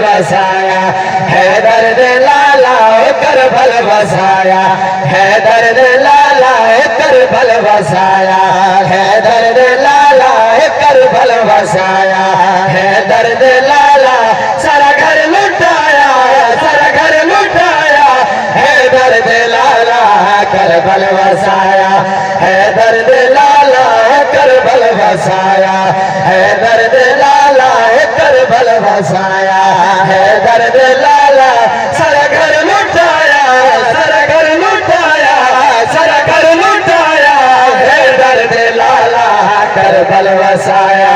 बसाया हैदर दे लाला करबल बसाया हैदर दे लाला करबल बसाया हैदर दे लाला करबल बसाया हैदर दे लाला सारा घर लुटाया हैदर दे लाला करबल बसाया हैदर दे लाला करबल बसाया हैदर दे लाला करबल बसाया हैदर दे लाला सारा घर लुटाया हैदर दे लाला करबल बसाया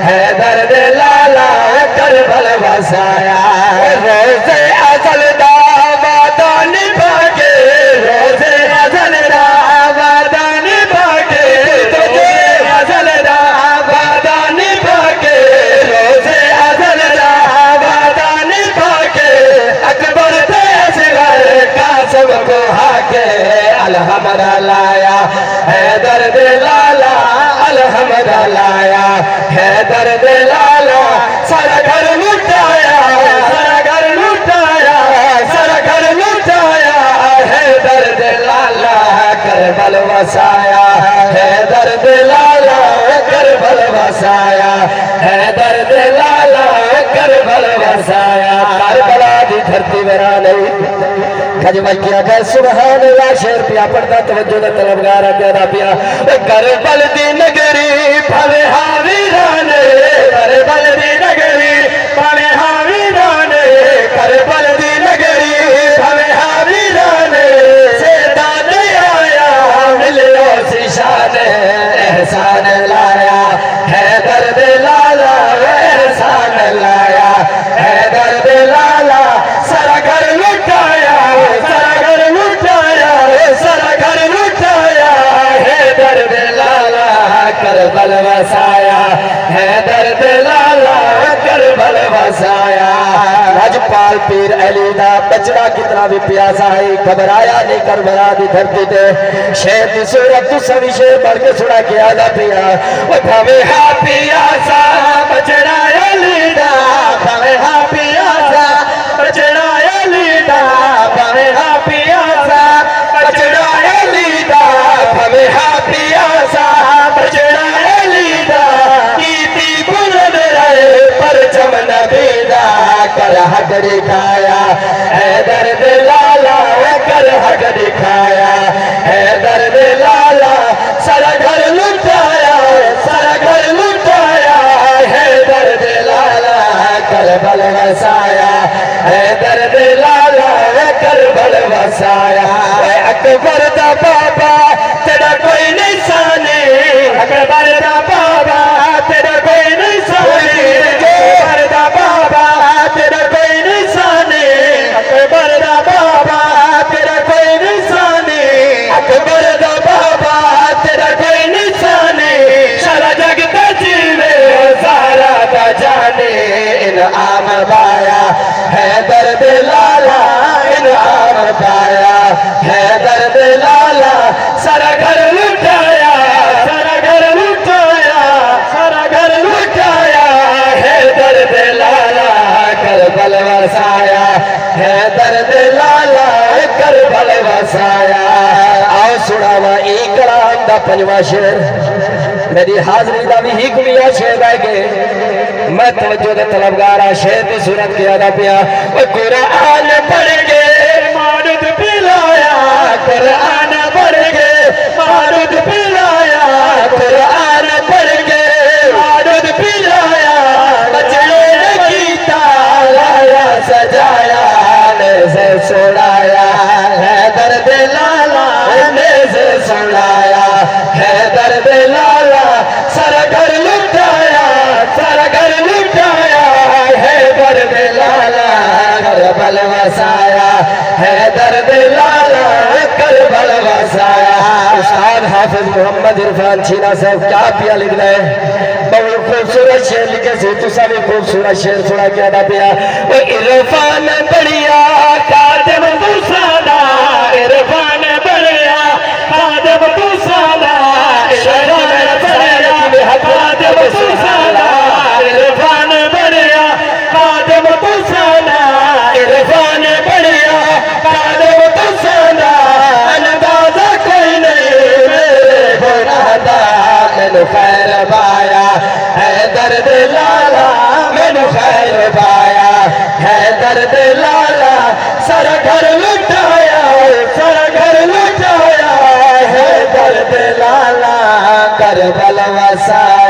हैदर दे लाला करबल बसाया रोज़े अज़ल दा वादा निभा के रोज़े अज़ल दा वादा निभा के रोज़े अज़ल दा वादा निभा के रोज़े अज़ल दा वादा निभा के अकबर दे असगर कासिम को हाके अलहमद लाया हैदर दे लाला अलहमद लाया हैदर दे लाला सारा घर लुटाया हैदर दे लाला करबल बसाया हैदर दे लाला करबल बसाया हैदर दे लाला करबल बसाया करबला दी धरती मेरा नहीं खजमल किया गया सुभान अल्लाह शेर पिया पढ़ता तवज्जो दा तलबगार तेरा पिया करबल दी नगरी भले हावीराने करबल दी नगरी भले हावीराने करबल दी नगरी भले हावीराने सेदा दे आया मिलो सिशान एहसान लाया हैदर दे लाला एहसान लाया हैदर दे लाला सारा घर लुटाया हैदर दे लाला करबल बसाया हैदर दे लाला करबल बसाया राजपाल पीर अली दा बचड़ा कितना भी प्यासा है घबराया नहीं करबला दी धरती ते शेर दी सूरत तू सभी शेर बढ़ के सुना के आदा पिया ओ भावे हा पियासा बचड़ा अली दा भावे हा पियासा बचड़ा अली दा भावे हा पियासा बचड़ा अली दा भावे हा पियासा बचड़ा अली दा कीती बुलंद रहे परचम नबी दा कर हक दिखाया हैदर दे लाला कर हक दिखाया हैदर दे लाला सारा घर लुटाया हैदर दे लाला करबल बसाया हैदर दे लाला करबल बसाया अकबर दा बाबा तेरा कोई निशानी अकबर दा बाबा तेरा कोई निशानी अकबर दा बाबा तेरा कोई निशानी अकबर दा बाबा तेरा कोई निशानी अकबर दा बाबा तेरा कोई निशानी सारा जग दा जीवे सारा दा जाने इनाम पाया हैदर दे लाला इनाम पाया हैदर दे लाला सारा घर लुटाया हैदर दे लाला करबल बसाया हैदर दे लाला करबल बसाया आओ सुनावा एक कलाम दा पंजवा शेर मेरी हाजरी दा भी हिक मिया शेर रह गए मैं तवज्जो दे तलबगारा शेर दी सूरत के आदा पिया ओ कुरान पढ़ के मारूद पिलाया कुरान पढ़ के मारूद पिलाया कुरान पढ़ के मारूद पिलाया बचड़े ने कीता लाया सजाया ने से सुनाया हैदर दे लाला ने से सुनाया हैदर दे लाला सारा घर लुटाया हैदर दे लाला करबल बसाया हैदर दे लाला करबल बसाया उस्ताद हाफिज मोहम्मद इरफान छीना साहब क्या पिया लिख रहे बहुत खूबसूरत शेर लिखे से तुसा भी खूबसूरत शेर सुना के आदा पिया वो इरफान बढ़िया कादम तुसादा इरफान बढ़िया कादम तुसादा इरफान बढ़िया कादम तुसादा इरफान बढ़िया कादम तुसादा सारा घर लुटाया, सारा घर लुटाया है दर्द लाला करबल वसाया।